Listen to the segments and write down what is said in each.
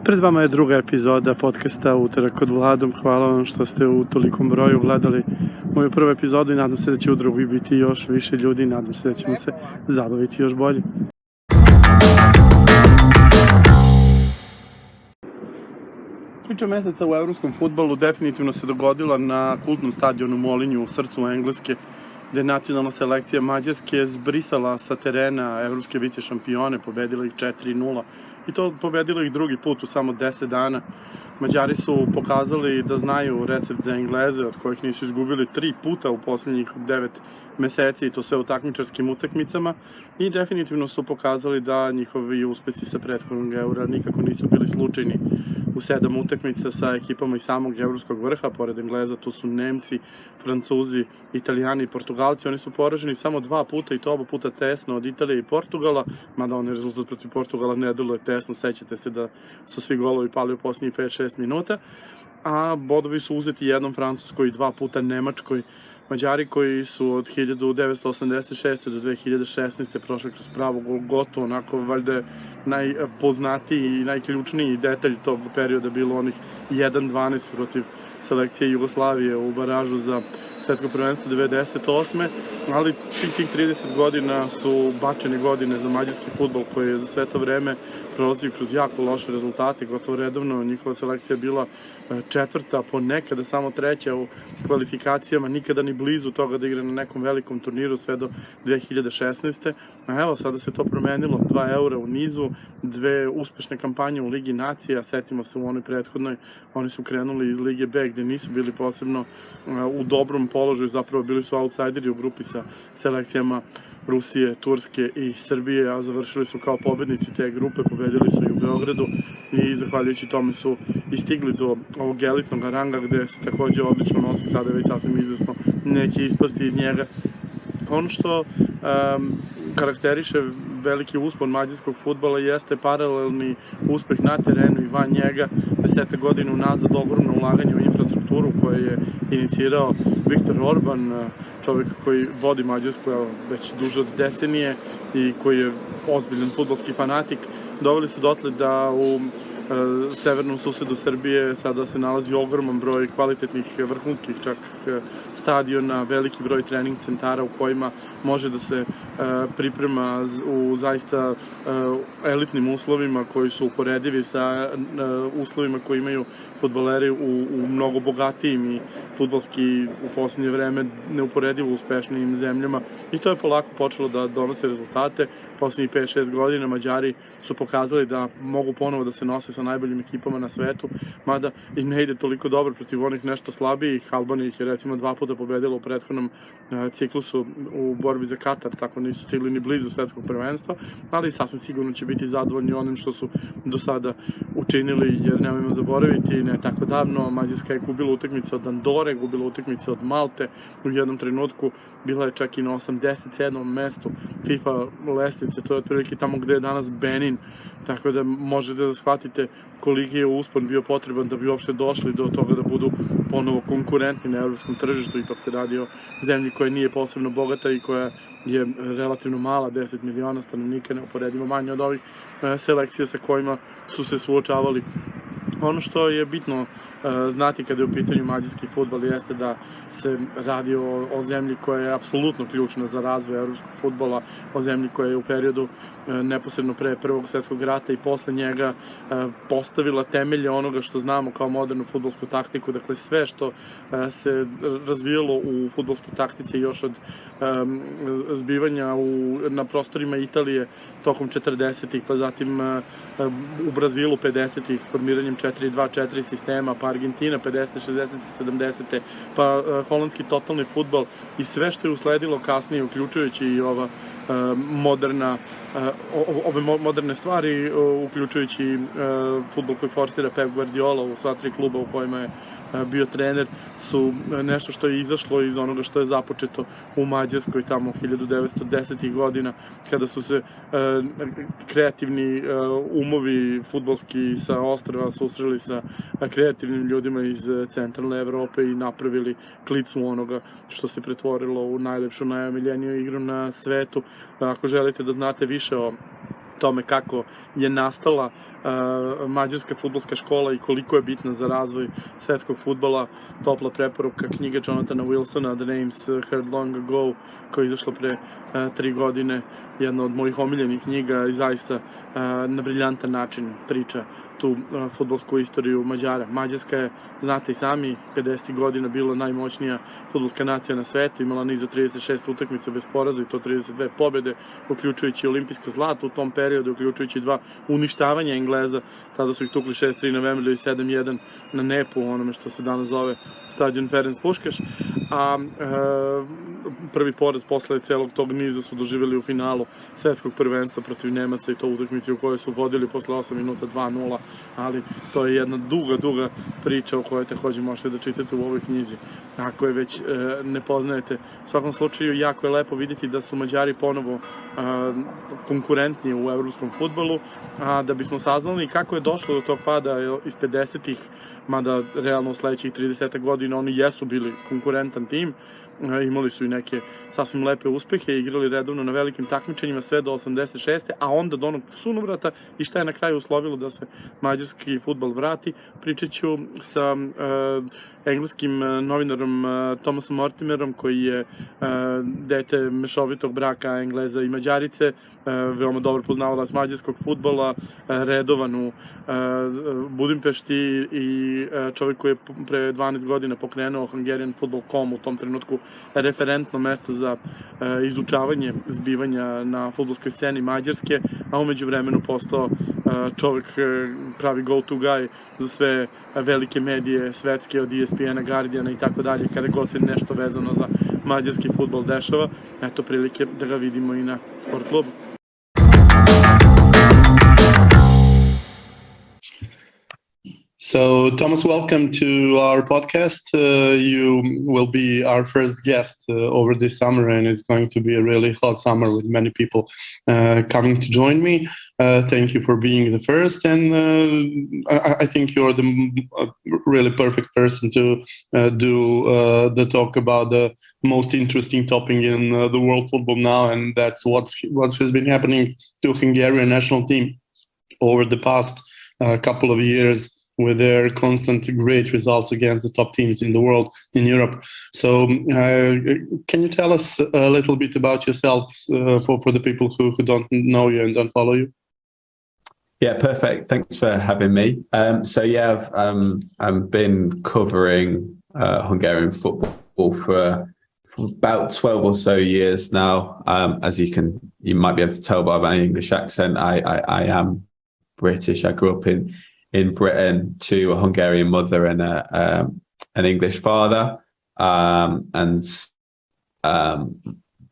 Pred vama je druga epizoda podcasta Utorak kod Vladom. Hvala vam što ste u tolikom broju gledali moju prvu epizodu i nadam se da će u drugoj biti još više ljudi i nadam se da ćemo se zabaviti još bolje. Priča meseca u evropskom fudbalu definitivno se dogodila na kultnom stadionu u Molinju u srcu Engleske, gde je nacionalna selekcija Mađarske zbrisala sa terena evropske vice šampione, pobedila ih 4-0 i to pobedila ih drugi put u samo 10 dana. Mađari su pokazali da znaju recept za Engleze, od kojih nisu izgubili 3 puta u posljednjih 9 meseci i to sve u takmičarskim utakmicama i definitivno su pokazali da njihovi uspesi sa prethodnog eura nikako nisu bili slučajni. U 7 utakmica sa ekipama iz samog evropskog vrha, pored Engleza, tu su Nemci, Francuzi, Italijani i Portugalci. Oni su poraženi samo 2 puta i to oba puta tesno od Italije i Portugala, mada onaj rezultat protiv Portugala ne deluje tesno, sećate se da su svi golovi pali u posljednjih 5-6 minuta, a bodovi su uzeti jednom Francuskoj i 2 puta Nemačkoj. Mađari koji su od 1986. do 2016. prošli kroz pravu Golgotu, onako valjda najpoznatiji i najključniji detalj tog perioda bilo onih 1-12 protiv selekcije Jugoslavije u baražu za svetsko prvenstvo 1998. Ali svih tih 30 godina su bačene godine za mađarski fudbal koji je za sve to vreme prolazio kroz jako loše rezultate, gotovo redovno njihova selekcija bila 4., ponekada samo 3. u kvalifikacijama, nikada ni blizu toga da igra na nekom velikom turniru sve do 2016. A evo, sada se to promenilo, 2 eura u nizu, 2 uspešne kampanje u Ligi nacija, setimo se u onoj prethodnoj, oni su krenuli iz Lige B gde nisu bili posebno u dobrom položaju, zapravo bili su outsideri u grupi sa selekcijama Rusije, Turske i Srbije, a završili su kao pobednici te grupe, pobedili su i u Beogradu i zahvaljujući tome su i stigli do ovog elitnog ranga gde se takođe odlično nosi, sada je već sasvim izvesno, neće ispasti iz njega. Ono što karakteriše veliki uspon mađarskog fudbala jeste paralelni uspeh na terenu i van njega. 10 godina unazad ogromno ulaganje u infrastrukturu koje je inicirao Viktor Orban, čovjek koji vodi Mađarsku već duže od decenije i koji je ozbiljan fudbalski fanatik. Doveli su dotle da u severnom susedu Srbije sada se nalazi ogroman broj kvalitetnih vrhunskih čak stadiona, veliki broj trening centara u kojima može da se priprema u zaista elitnim uslovima koji su uporedivi sa uslovima koje imaju fudbaleri u mnogo bogatijim i fudbalski u posljednje vreme neuporedivo uspešnijim zemljama i to je polako počelo da donose rezultate. Posljednjih 5-6 godina Mađari su pokazali da mogu ponovo da se nose sa najboljim ekipama na svetu, mada i ne ide toliko dobro protiv onih nešto slabijih. Albanija ih je recimo 2 puta pobedila u prethodnom ciklusu u borbi za Katar, tako nisu stigli ni blizu svetskog prvenstva, ali sasvim sigurno će biti zadovoljni onim što su do sada učinili, jer nemojmo zaboraviti, ne tako davno Mađarska je gubila utakmice od Andore, gubila utakmice od Malte, u jednom trenutku bila je čak i na 87. mestu FIFA lestvice, to je otprilike tamo gde je danas Benin, tako da možete da shvatite koliki je uspon bio potreban da bi uopšte došli do toga da budu ponovo konkurentni na evropskom tržištu, i to se radi o zemlji koja nije posebno bogata i koja je relativno mala, 10 miliona stanovnika, neuporedivo manje od ovih selekcija sa kojima su se suočavali. Ono što je bitno znati kada je u pitanju mađarski fudbal jeste da se radi o zemlji koja je apsolutno ključna za razvoj evropskog fudbala, o zemlji koja je u periodu neposredno pre Prvog svjetskog rata i posle njega postavila temelje onoga što znamo kao modernu fudbalsku taktiku. Dakle, sve što se razvijalo u fudbalskoj taktici još od zbivanja na prostorima Italije tokom 40-ih, pa zatim u Brazilu 50-ih formiranjem 4-2-4 sistema, pa Argentina 50, 60, 70, pa holandski totalni fudbal i sve što je usledilo kasnije, uključujući i ove moderne stvari, uključujući fudbal koji forsira Pep Guardiola u sva 3 kluba u kojima je bio trener, su nešto što je izašlo iz onoga što je započeto u Mađarskoj tamo 1910. godina, kada su se kreativni umovi fudbalski sa ostrva susreli sa kreativnim ljudima iz centralne Evrope i napravili klicu onoga što se pretvorilo u najlepšu, najomiljeniju igru na svetu. Ako želite da znate više o tome kako je nastala mađarska fudbalska škola i koliko je bitna za razvoj svetskog fudbala. Topla preporuka knjiga Jonathana Wilsona, The Names Heard Long Ago, koja je izašla pre 3 godine, jedna od mojih omiljenih knjiga i zaista na briljantan način priča tu fudbalsku istoriju Mađara. Mađarska je, znate i sami, 50. godina bila najmoćnija fudbalska nacija na svetu, imala niz od 36 utakmica bez poraza i to 32 pobjede, uključujući olimpijsko zlato u tom periodu, uključujući 2 uništavanja Engleza, tada su ih tukli 6-3 na Wembley i 7-1 na Nepu, onome što se danas zove stadion Ferenc Puškaš, a prvi poraz posle celog tog niza su doživjeli u finalu svetskog prvenstva protiv Nemaca i to utakmici u kojoj su vodili posle 8 minuta 2-0, ali to je jedna duga priča o kojoj također možete da čitate u ovoj knjizi ako je već ne poznajete. U svakom slučaju jako je lepo vidjeti da su Mađari ponovo konkurentni u evropskom fudbalu, a da bismo saznali kako je došlo do tog pada iz 50-ih, mada realno u sledećih 30 godina oni jesu bili konkurentan tim, imali su i neke sasvim lepe uspehe, igrali redovno na velikim takmičenjima sve do 86. a onda do onog sunovrata i šta je na kraju uslovilo da se mađarski fudbal vrati. Pričat ću sa engleskim novinarom Thomasom Mortimerom, koji je dete mešovitog braka Engleza i Mađarice, veoma dobro poznavalac mađarskog fudbala, redovan u Budimpešti i čovjek koji je pre 12 godina pokrenuo Hungarian.com, u tom trenutku referentno mesto za izučavanje zbivanja na fudbalskoj sceni Mađarske, a umeđu vremenu postao čovjek pravi go-to guy za sve velike medije svetske, od ESPN-a, Guardiana i tako dalje, kada god se nešto vezano za mađarski fudbal dešava. Eto prilike da ga vidimo i na Sport klubu. So, Thomas, welcome to our podcast. You will be our first guest over this summer, and it's going to be a really hot summer with many people coming to join me. Thank you for being the first, and I think you're the really perfect person to do the talk about the most interesting topic in the world football now, and that's what has been happening to Hungarian national team over the past couple of years, with their constant great results against the top teams in the world, in Europe. So can you tell us a little bit about yourselves for the people who don't know you and don't follow you? Yeah, perfect. Thanks for having me. I've been covering Hungarian football for about 12 or so years now. As you might be able to tell by my English accent, I am British. I grew up in Britain to a Hungarian mother and an English father,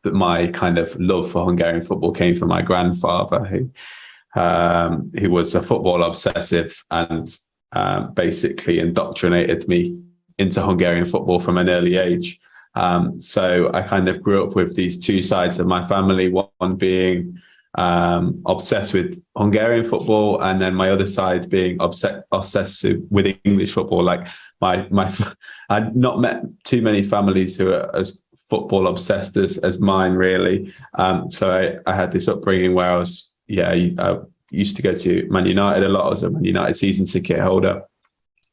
my kind of love for Hungarian football came from my grandfather, who was a football obsessive and basically indoctrinated me into Hungarian football from an early age. So I kind of grew up with these two sides of my family, one being obsessed with Hungarian football, and then my other side being obsessed with English football. Like I'd not met too many families who are as football obsessed as mine, really. So I had this upbringing where I used to go to Man United a lot. I was a Man United season ticket holder,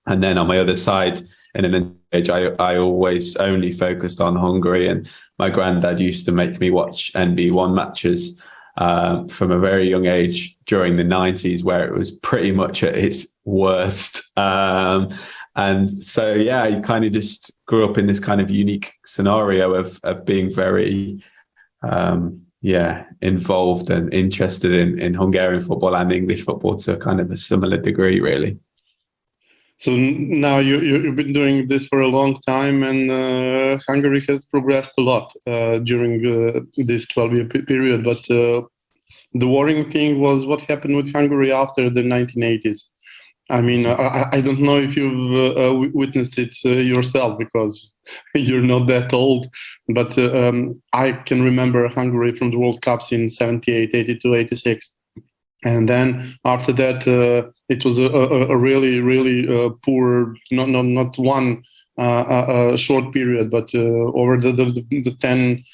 and then on my other side, in an age, I always only focused on Hungary, and my granddad used to make me watch NB1 matches from a very young age during the 90s, where it was pretty much at its worst. And so, I kind of just grew up in this kind of unique scenario of being very, involved and interested in Hungarian football and English football to kind of a similar degree, really. So now you've been doing this for a long time, and Hungary has progressed a lot during this 12-year period. But the worrying thing was what happened with Hungary after the 1980s. I mean, I don't know if you've witnessed it yourself, because you're not that old, but I can remember Hungary from the World Cups in 78, 82, 86. And then after that, it was a really, really poor, not one short period, but over the 10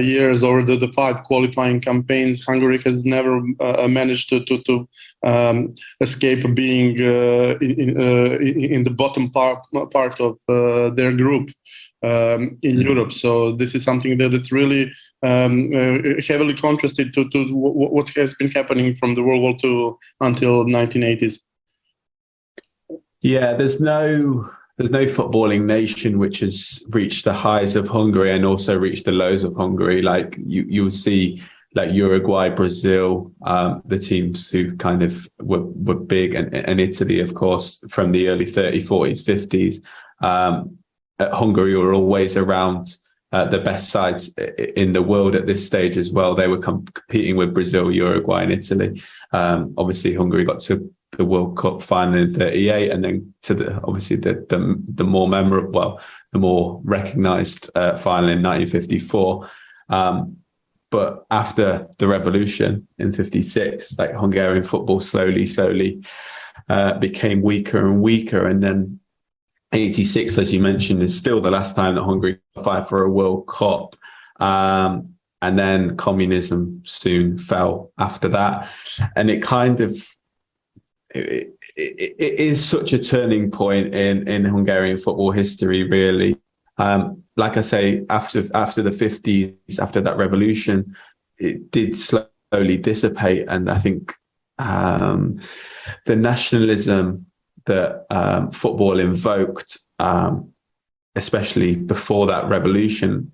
years, over the 5 qualifying campaigns, Hungary has never managed to escape being in the bottom part of their group in Europe. So this is something that's really heavily contrasted to what has been happening from the World War II until 1980s. Yeah, there's no footballing nation which has reached the highs of Hungary and also reached the lows of Hungary. Like you'll see, like Uruguay, Brazil, the teams who kind of were big, and Italy, of course, from the early 30s, 40s, 50s. Hungary were always around the best sides in the world at this stage as well. They were competing with Brazil, Uruguay, and Italy. Obviously, Hungary got to the World Cup final in 38, and then to the more memorable, well, the more recognised final in 1954. But after the revolution in 56, like Hungarian football slowly became weaker and weaker, and then 86, as you mentioned, is still the last time that Hungary qualified for a World Cup. And then communism soon fell after that. And it kind of, it is such a turning point in Hungarian football history, really. Like I say, after the 50s, after that revolution, it did slowly dissipate. And I think the nationalism that football invoked, especially before that revolution.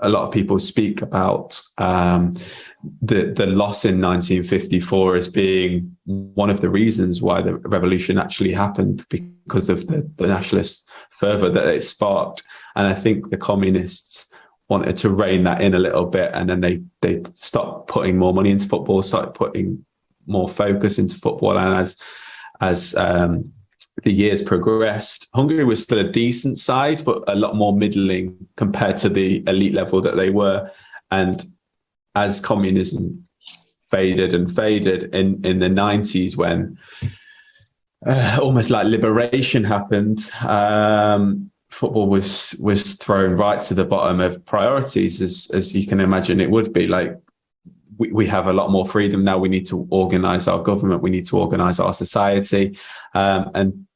A lot of people speak about the loss in 1954 as being one of the reasons why the revolution actually happened, because of the nationalist fervour that it sparked. And I think the communists wanted to rein that in a little bit, and then they stopped putting more money into football, started putting more focus into football. And as the years progressed, Hungary was still a decent side, but a lot more middling compared to the elite level that they were. And as communism faded in the 90s, when almost like liberation happened, football was thrown right to the bottom of priorities, as you can imagine it would be. Like, we have a lot more freedom now. We need to organise our government. We need to organise our society. And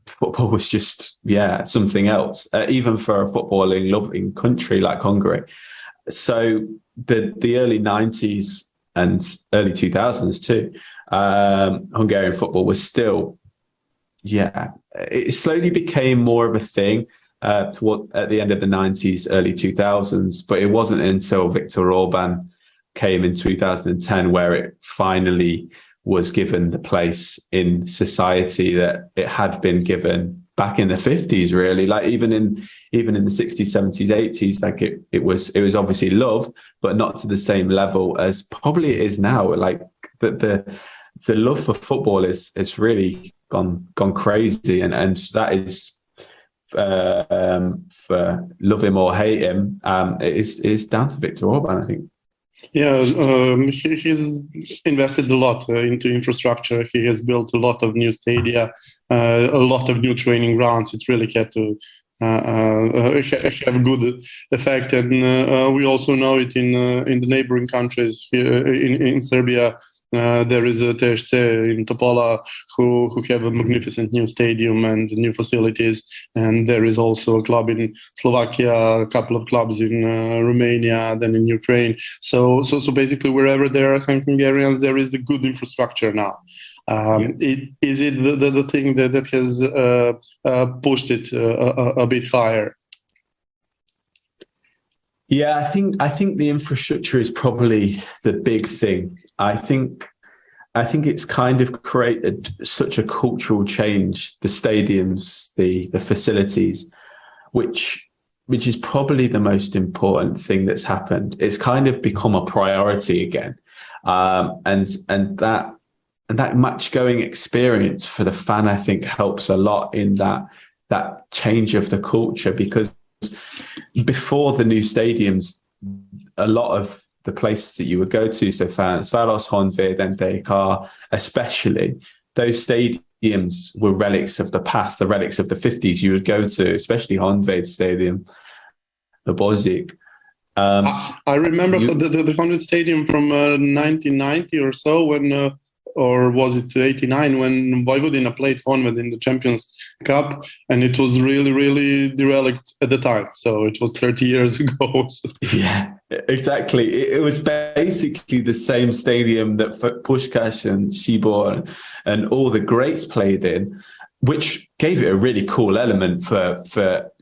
football was just, something else, even for a footballing loving country like Hungary. So the early 90s and early 2000s too, Hungarian football was still, it slowly became more of a thing at the end of the 90s, early 2000s. But it wasn't until Viktor Orban came in 2010 where it finally was given the place in society that it had been given back in the 50s, really. Like even in the 60s, 70s, 80s, like it was obviously loved, but not to the same level as probably it is now. Like the love for football is really gone crazy, and that is for love him or hate him, it is down to Viktor Orban, I think. Yeah, he's invested a lot into infrastructure. He has built a lot of new stadia, a lot of new training grounds. It really had to have a good effect, and we also know it in the neighboring countries. In Serbia, there is a TSC in Topola who have a magnificent new stadium and new facilities, and there is also a club in Slovakia, a couple of clubs in Romania, then in Ukraine. So basically, wherever there are Hungarians, there is a good infrastructure now. Is it the thing that has pushed it a bit higher? Yeah, I think the infrastructure is probably the big thing. I think it's kind of created such a cultural change, the stadiums, the facilities, which is probably the most important thing that's happened. It's kind of become a priority again, and that match going experience for the fan, I think, helps a lot in that change of the culture, because before the new stadiums, a lot of the places that you would go to, so Ferencváros, Honvéd, and d.o.o, especially, those stadiums were relics of the past, the relics of the 50s. You would go to, especially Honved Stadium, the Bozic. I remember the Honved Stadium from 1990 or so, when or was it 89, when Vojvodina played Honved in the Champions Cup, and it was really, really derelict at the time. So it was 30 years ago. Yeah, exactly. It was basically the same stadium that Puskás and Szybor and all the greats played in, which gave it a really cool element for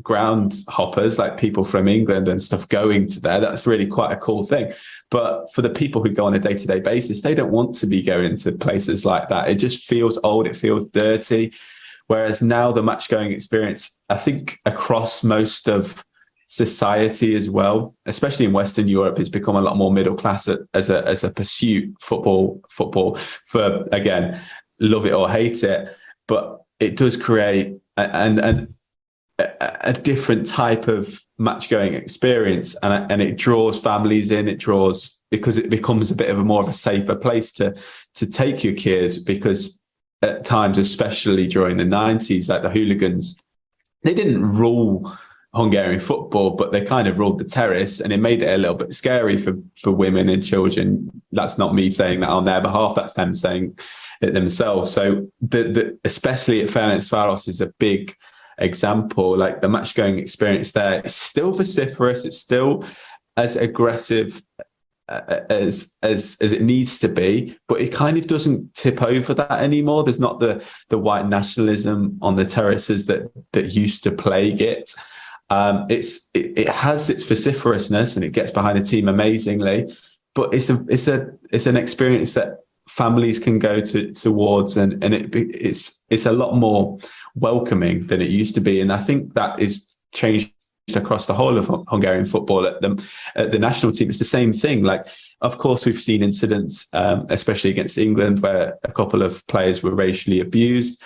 ground hoppers, like people from England and stuff going to there. That's really quite a cool thing. But for the people who go on a day-to-day basis, they don't want to be going to places like that. It just feels old. It feels dirty. Whereas now the match-going experience, I think across most of society as well, especially in Western Europe, has become a lot more middle class as a pursuit. Football for, again, love it or hate it, but it does create a different type of match-going experience, and it draws families in. It draws, because it becomes a bit of a more of a safer place to take your kids, because at times, especially during the 90s, like the hooligans, they didn't rule Hungarian football, but they kind of ruled the terrace, and it made it a little bit scary for women and children. That's not me saying that on their behalf, that's them saying it themselves. So especially at Ferencváros is a big example. Like the match-going experience there is still vociferous. It's still as aggressive as it needs to be, but it kind of doesn't tip over that anymore. There's not the white nationalism on the terraces that used to plague it. It has its vociferousness, and it gets behind the team amazingly, but it's an experience that families can go towards, and it's a lot more welcoming than it used to be. And I think that is changed across the whole of Hungarian football. At the national team, it's the same thing. Like, of course, we've seen incidents, especially against England, where a couple of players were racially abused.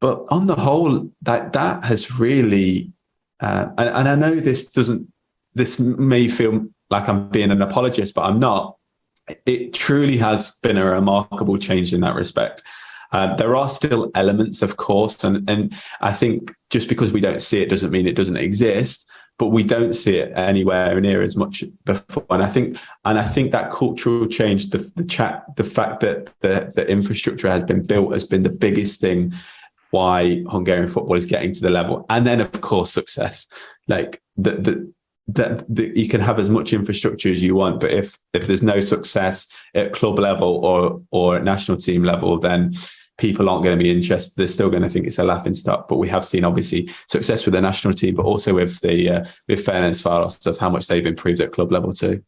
But on the whole, that has really, and I know this may feel like I'm being an apologist, but I'm not. It truly has been a remarkable change in that respect. There are still elements, of course, and I think just because we don't see it doesn't mean it doesn't exist, but we don't see it anywhere near as much before. And I think that cultural change, the fact that the infrastructure has been built, has been the biggest thing why Hungarian football is getting to the level. And then, of course, success. Like that you can have as much infrastructure as you want, but if there's no success at club level or at national team level, then people aren't going to be interested. They're still going to think it's a laughing stock. But we have seen obviously success with the national team, but also with with Ferencváros, of how much they've improved at club level too.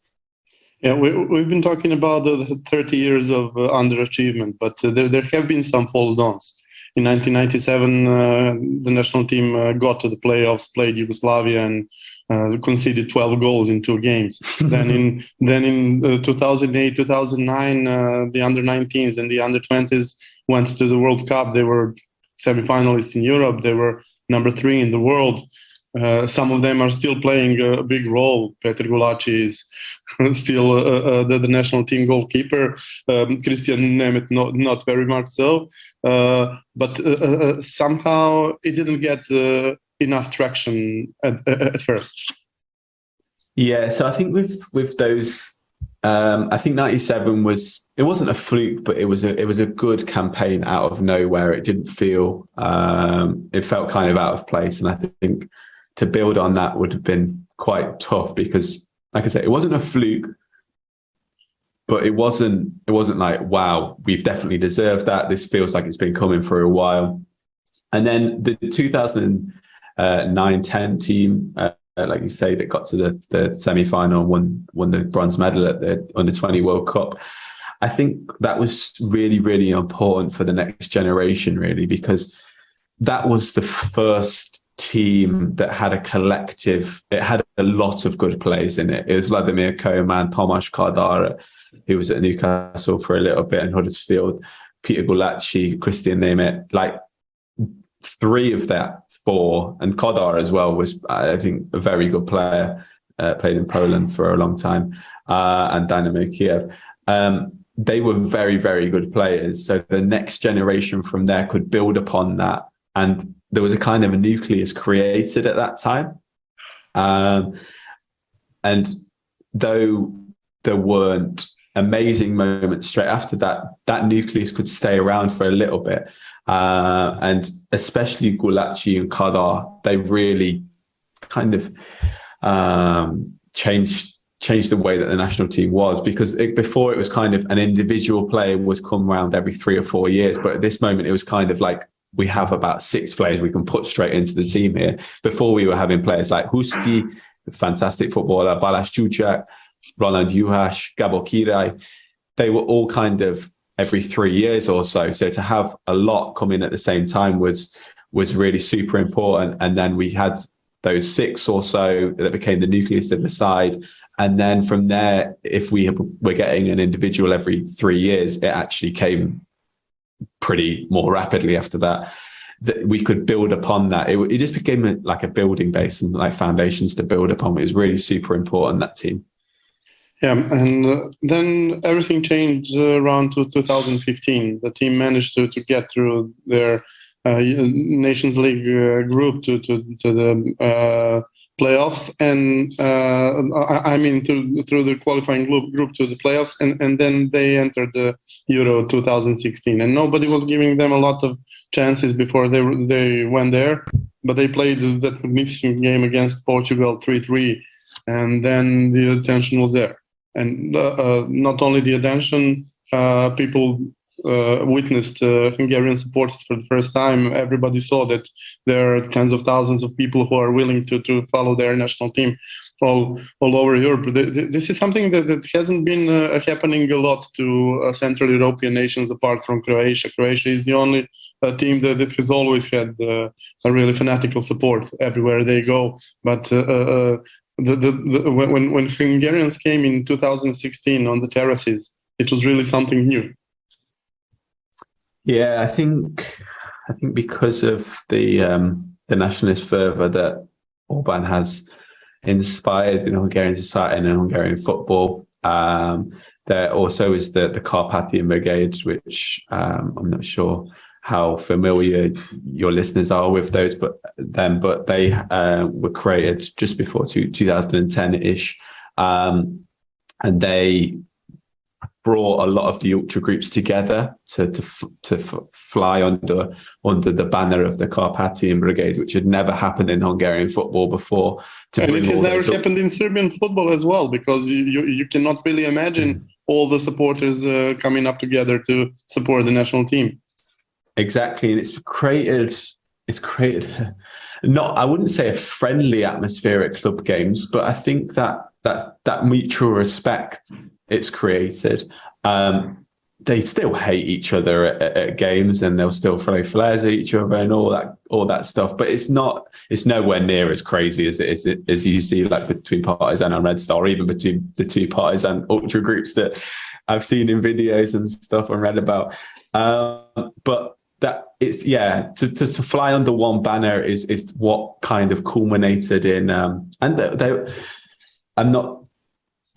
Yeah, we've been talking about the 30 years of underachievement, but there have been some false dawns. In 1997, the national team got to the playoffs, played Yugoslavia, and conceded 12 goals in 2 games. then in 2008, 2009, the under-19s and the under-20s went to the World Cup. They were semi-finalists in Europe. They were number 3 in the world. Some of them are still playing a big role. Petr Gulaci is still the national team goalkeeper. Christian Nemeth, not very much so. But somehow it didn't get enough traction at first. Yeah, so I think with those, I think 97 it wasn't a fluke, but it was a good campaign out of nowhere. It didn't feel, it felt kind of out of place, and I think to build on that would have been quite tough, because, like I said, it wasn't a fluke, but it wasn't like, wow, we've definitely deserved that. This feels like it's been coming for a while. And then the 2009-10 team, like you say, that got to the semi-final and won the bronze medal at the Under-20 World Cup. I think that was really, really important for the next generation, really, because that was the first team that had a collective. It had a lot of good players in it. It was Vladimir Koeman, Tomáš Kadar, who was at Newcastle for a little bit, and Huddersfield, Peter Gulaci, Christian Nemeth, like 3 of that 4, and Kadar as well was, I think, a very good player, played in Poland for a long time, and Dynamo Kiev. they were very, very good players. So the next generation from there could build upon that. And there was a kind of a nucleus created at that time. And though there weren't amazing moments straight after that, that nucleus could stay around for a little bit. And especially Gulaci and Kadar, they really kind of changed the way that the national team was, because before it was kind of an individual player would come around every 3 or 4 years. But at this moment, it was kind of like, we have about 6 players we can put straight into the team here. Before, we were having players like Husti, fantastic footballer, Balash Čučak, Roland Juhasz, Gabor Kirai. They were all kind of every 3 years or so. So to have a lot come in at the same time was really super important. And then we had those 6 or so that became the nucleus of the side. And then from there, if we were getting an individual every 3 years, it actually came pretty more rapidly after that. That we could build upon that. It just became like a building base and like foundations to build upon. It was really super important, that team. Yeah, and then everything changed around to 2015. The team managed to get through their Nations League group to the playoffs, and through the qualifying group to the playoffs, and then they entered the Euro 2016. And nobody was giving them a lot of chances before they went there, but they played that magnificent game against Portugal 3-3, and then the attention was there. And not only the attention, people witnessed Hungarian supporters for the first time. Everybody saw that there are tens of thousands of people who are willing to follow their national team all over Europe. This is something that hasn't been happening a lot to Central European nations apart from Croatia. Croatia is the only team that has always had a really fanatical support everywhere they go. But when Hungarians came in 2016 on the terraces, it was really something new. Yeah, I think because of the nationalist fervour that Orban has inspired in Hungarian society and in Hungarian football, there also is the Carpathian Brigades, which I'm not sure how familiar your listeners are with those, but they were created just before 2010-ish, and they brought a lot of the ultra groups together to fly under the banner of the Carpathian Brigade, which had never happened in Hungarian football before. And it has never happened in Serbian football as well, because you cannot really imagine all the supporters coming up together to support the national team. Exactly, and it's created not, I wouldn't say a friendly atmosphere at club games, but I think that mutual respect it's created. They still hate each other at games, and they'll still throw flares at each other and all that stuff. But it's nowhere near as crazy as you see like between Partizan and Red Star, or even between the two Partizan ultra groups that I've seen in videos and stuff and read about. But that it's to fly under one banner is what kind of culminated in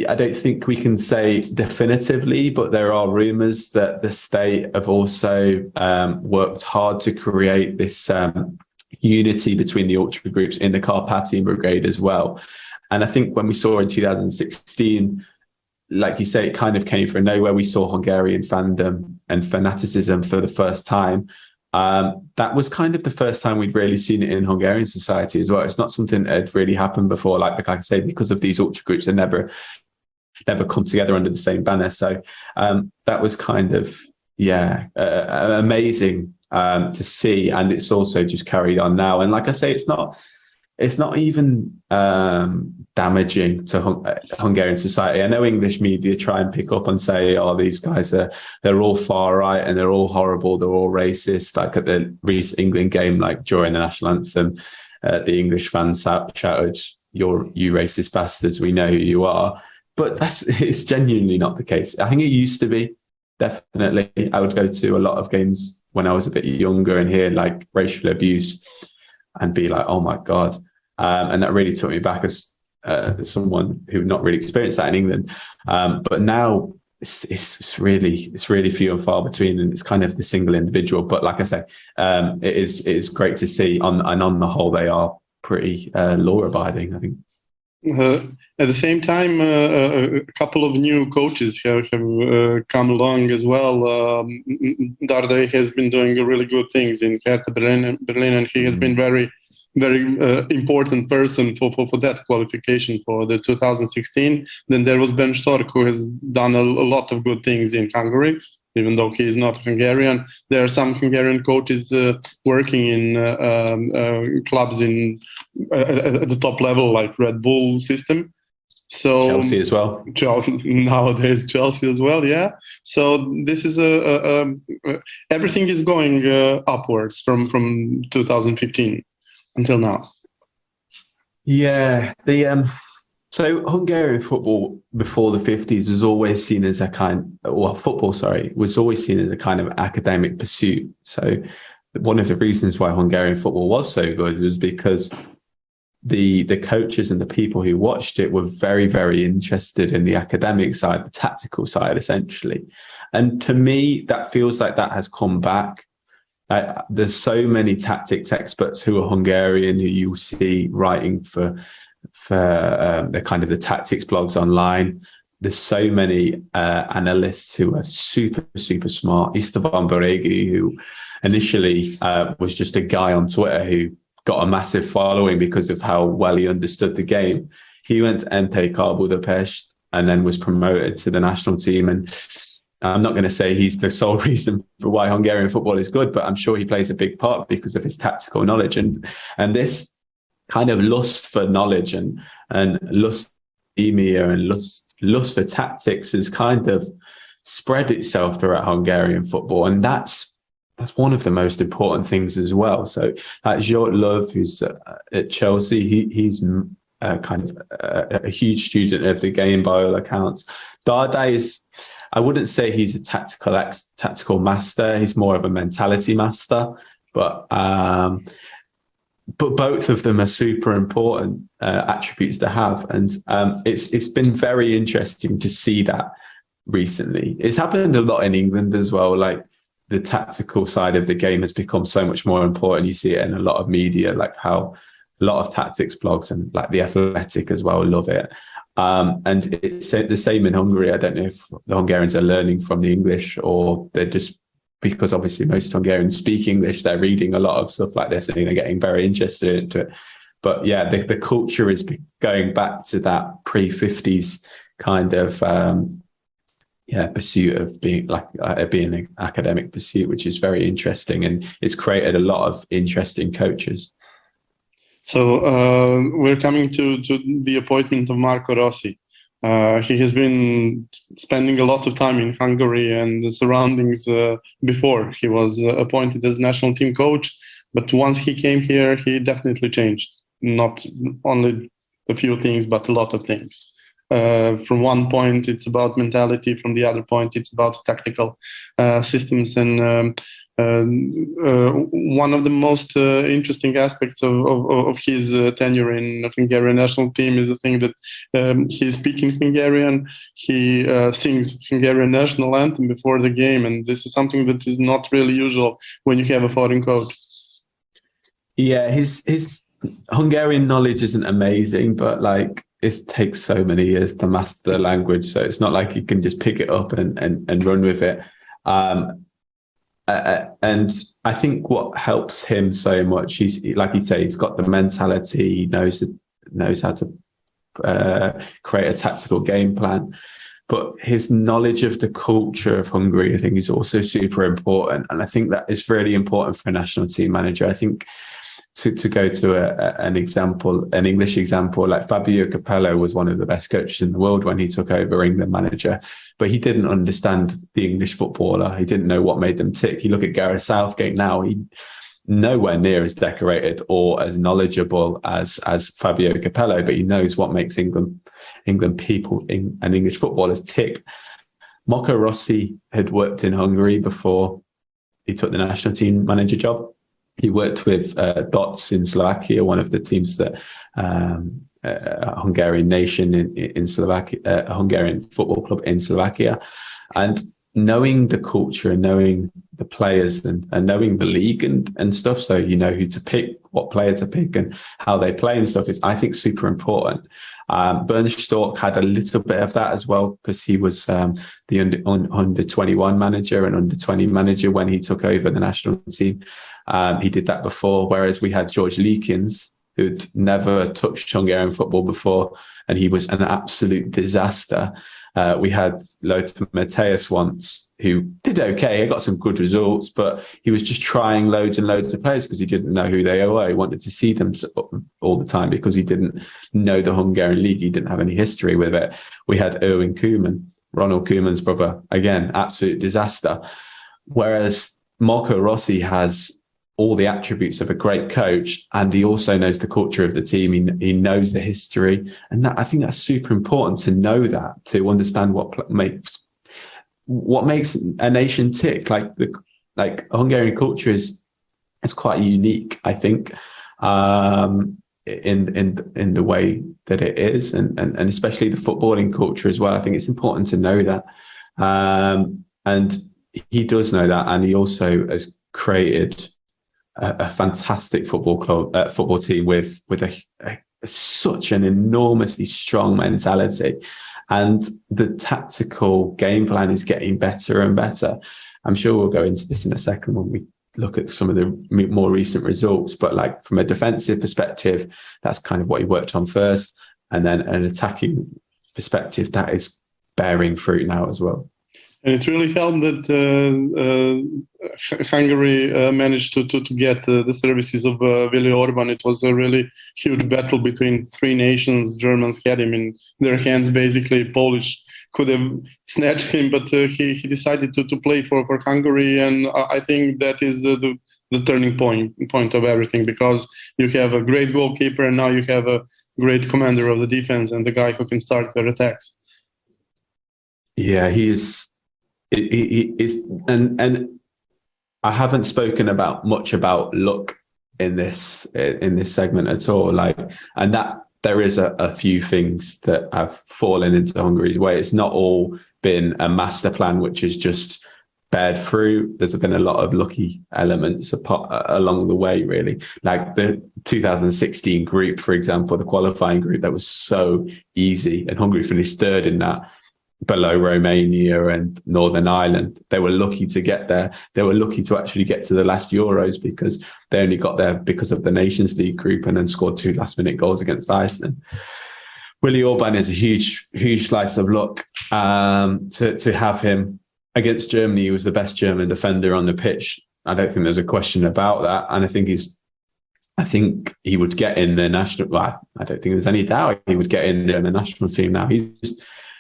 I don't think we can say definitively, but there are rumours that the state have also worked hard to create this unity between the ultra groups in the Carpathian Brigade as well. And I think when we saw in 2016, like you say, it kind of came from nowhere. We saw Hungarian fandom and fanaticism for the first time. That was kind of the first time we'd really seen it in Hungarian society as well. It's not something that had really happened before. Like I say, because of these ultra groups, they never come together under the same banner. So that was kind of amazing to see, and it's also just carried on now. And like I say, it's not even damaging to Hungarian society. I know English media try and pick up and say, "Oh, these guys they're all far right and they're all horrible, they're all racist." Like at the recent England game, like during the national anthem, the English fans shouted, "You racist bastards! We know who you are." But it's genuinely not the case. I think it used to be, definitely. I would go to a lot of games when I was a bit younger and hear like racial abuse and be like, "Oh my God." And that really took me back as someone who not really experienced that in England. But now it's really few and far between, and it's kind of the single individual. But like I say, it is great to see. On the whole, they are pretty law abiding, I think. At the same time, a couple of new coaches have come along as well. Darde has been doing really good things in Hertha Berlin, and he has been very important person for that qualification for the 2016. Then there was Ben Stork, who has done a lot of good things in Hungary, even though he is not Hungarian. There are some Hungarian coaches working in clubs at the top level, like Red Bull system. So Chelsea as well. Nowadays Chelsea as well, yeah. So this is everything is going upwards from 2015 until now. Yeah, so Hungarian football before the 50s was always seen as was always seen as a kind of academic pursuit. So one of the reasons why Hungarian football was so good was because the coaches and the people who watched it were very, very interested in the academic side, the tactical side, essentially. And to me, that feels like that has come back. There's so many tactics experts who are Hungarian who you see writing for the kind of the tactics blogs online. There's so many analysts who are super, super smart. Istvan Baregi, who initially was just a guy on Twitter who got a massive following because of how well he understood the game. He went to MTK Budapest and then was promoted to the national team. And I'm not going to say he's the sole reason for why Hungarian football is good, but I'm sure he plays a big part because of his tactical knowledge. And this kind of lust for knowledge and lust for emia and lust for tactics has kind of spread itself throughout Hungarian football. And that's one of the most important things as well. So Zsolt Love, who's at Chelsea, he's kind of a huge student of the game by all accounts. Darde is, I wouldn't say he's a tactical master. He's more of a mentality master, but both of them are super important attributes to have. And it's been very interesting to see that recently. It's happened a lot in England as well. Like the tactical side of the game has become so much more important. You see it in a lot of media, like how a lot of tactics blogs and like The Athletic as well love it. And it's the same in Hungary. I don't know if the Hungarians are learning from the English or they're just, because obviously most Hungarians speak English, they're reading a lot of stuff like this and they're getting very interested into it. But yeah, the culture is going back to that pre-50s kind of pursuit of being being an academic pursuit, which is very interesting, and it's created a lot of interesting coaches. So we're coming to the appointment of Marco Rossi. He has been spending a lot of time in Hungary and the surroundings before he was appointed as national team coach. But once he came here, he definitely changed. Not only a few things, but a lot of things. From one point, it's about mentality. From the other point, it's about tactical systems. And one of the most interesting aspects of his tenure in the Hungarian national team is the thing that he's speaking Hungarian. He sings Hungarian national anthem before the game. And this is something that is not really usual when you have a foreign coach. Yeah, his Hungarian knowledge isn't amazing, but like it takes so many years to master the language, so it's not like you can just pick it up and run with it. And I think what helps him so much, he's like you say, he's got the mentality, he knows how to create a tactical game plan. But his knowledge of the culture of Hungary, I think, is also super important. And I think that is really important for a national team manager. I think to go to an English example, like Fabio Capello was one of the best coaches in the world when he took over England manager, but he didn't understand the English footballer. He didn't know what made them tick. You look at Gareth Southgate now, he nowhere near as decorated or as knowledgeable as Fabio Capello, but he knows what makes England people and English footballers tick. Marco Rossi had worked in Hungary before he took the national team manager job. He worked with d.o.o in Slovakia, one of the teams that Hungarian nation in Slovakia, a Hungarian football club in Slovakia. And knowing the culture and knowing the players and knowing the league and stuff, so you know who to pick, what player to pick and how they play and stuff, is, I think, super important. Bernd Storck had a little bit of that as well, because he was the under 21 manager and under 20 manager when he took over the national team. He did that before, whereas we had George Leekins, who'd never touched Hungarian football before, and he was an absolute disaster. We had Lothar Matthäus once, who did okay. He got some good results, but he was just trying loads and loads of players because he didn't know who they were. He wanted to see them all the time because he didn't know the Hungarian league. He didn't have any history with it. We had Erwin Koeman, Ronald Koeman's brother, again, absolute disaster. Whereas Marco Rossi has all the attributes of a great coach, and he also knows the culture of the team. He knows the history, and I think that's super important to know that, to understand what makes a nation tick. Like Hungarian culture is quite unique, I think, in the way that it is, and especially the footballing culture as well. I think it's important to know that, and he does know that, and he also has created a fantastic football team with such an enormously strong mentality, and the tactical game plan is getting better and better. I'm sure we'll go into this in a second when we look at some of the more recent results, but like from a defensive perspective, that's kind of what he worked on first, and then an attacking perspective that is bearing fruit now as well. And it really helped that Hungary managed to get the services of Willy Orban. It was a really huge battle between three nations. Germans had him in their hands, basically. Polish could have snatched him, but he decided to play for Hungary. And I think that is the turning point of everything, because you have a great goalkeeper, and now you have a great commander of the defense and the guy who can start their attacks. Yeah, he is. He is, and I haven't spoken much about luck in this segment at all. And that there is a few things that have fallen into Hungary's way. It's not all been a master plan, which is just bared through. There's been a lot of lucky elements along the way, really. Like the 2016 group, for example, the qualifying group, that was so easy, and Hungary finished third in that, below Romania and Northern Ireland. They were lucky to get there. They were lucky to actually get to the last Euros, because they only got there because of the Nations League group, and then scored 2 last-minute goals against Iceland. Willy Orban is a huge slice of luck. To have him against Germany, he was the best German defender on the pitch. I don't think there's a question about that. And I think he would get in the national. Well, I don't think there's any doubt he would get in there in the national team now.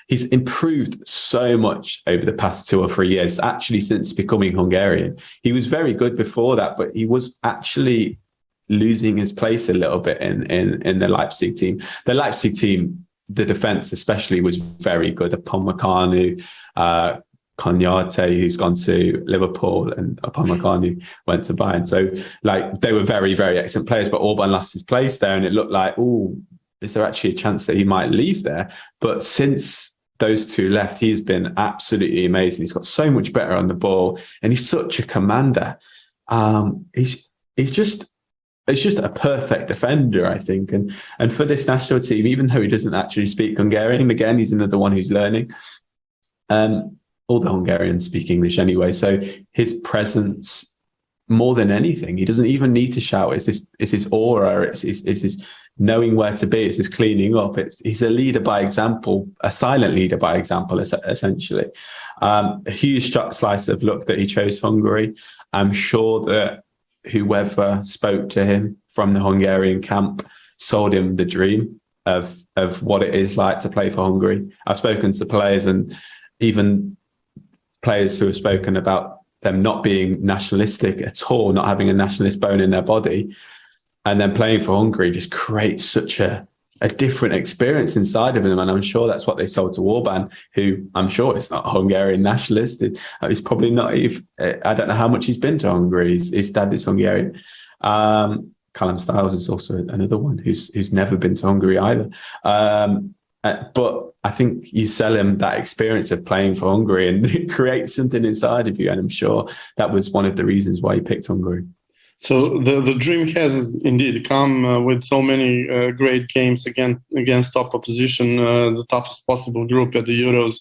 He's improved so much over the past 2 or 3 years, actually, since becoming Hungarian. He was very good before that, but he was actually losing his place a little bit in the Leipzig team. The Leipzig team, the defence especially, was very good. Upamecano, Kognate, who's gone to Liverpool, and Upamecano went to Bayern. So they were very, very excellent players, but Orban lost his place there, and it looked like, is there actually a chance that he might leave there? But since those two left, he's been absolutely amazing. He's got so much better on the ball, and he's such a commander. He's just a perfect defender, I think. And for this national team, even though he doesn't actually speak Hungarian, again, he's another one who's learning. All the Hungarians speak English anyway, so his presence, more than anything, he doesn't even need to shout. It's his aura. It's his knowing where to be. It's his cleaning up. He's a leader by example, a silent leader by example, essentially. A huge slice of luck that he chose Hungary. I'm sure that whoever spoke to him from the Hungarian camp sold him the dream of what it is like to play for Hungary. I've spoken to players, and even players who have spoken about them not being nationalistic at all, not having a nationalist bone in their body, and then playing for Hungary just creates such a different experience inside of them. And I'm sure that's what they sold to Orban, who I'm sure is not a Hungarian nationalist. He's probably not even, I don't know how much he's been to Hungary. His dad is Hungarian. Callum Styles is also another one who's never been to Hungary either. But I think you sell him that experience of playing for Hungary, and it creates something inside of you. And I'm sure that was one of the reasons why he picked Hungary. So the dream has indeed come with so many great games against top opposition, the toughest possible group at the Euros,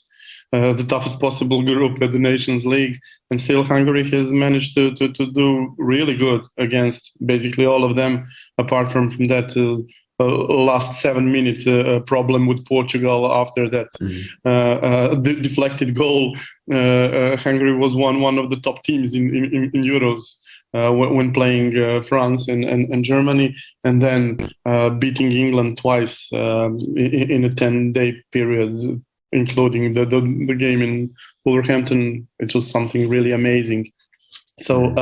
the toughest possible group at the Nations League, and still Hungary has managed to do really good against basically all of them, apart from that last 7-minute problem with Portugal after that deflected goal. Hungary was one of the top teams in Euros. When playing France and Germany, and then beating England twice in a 10-day period, including the game in Wolverhampton. It was something really amazing. So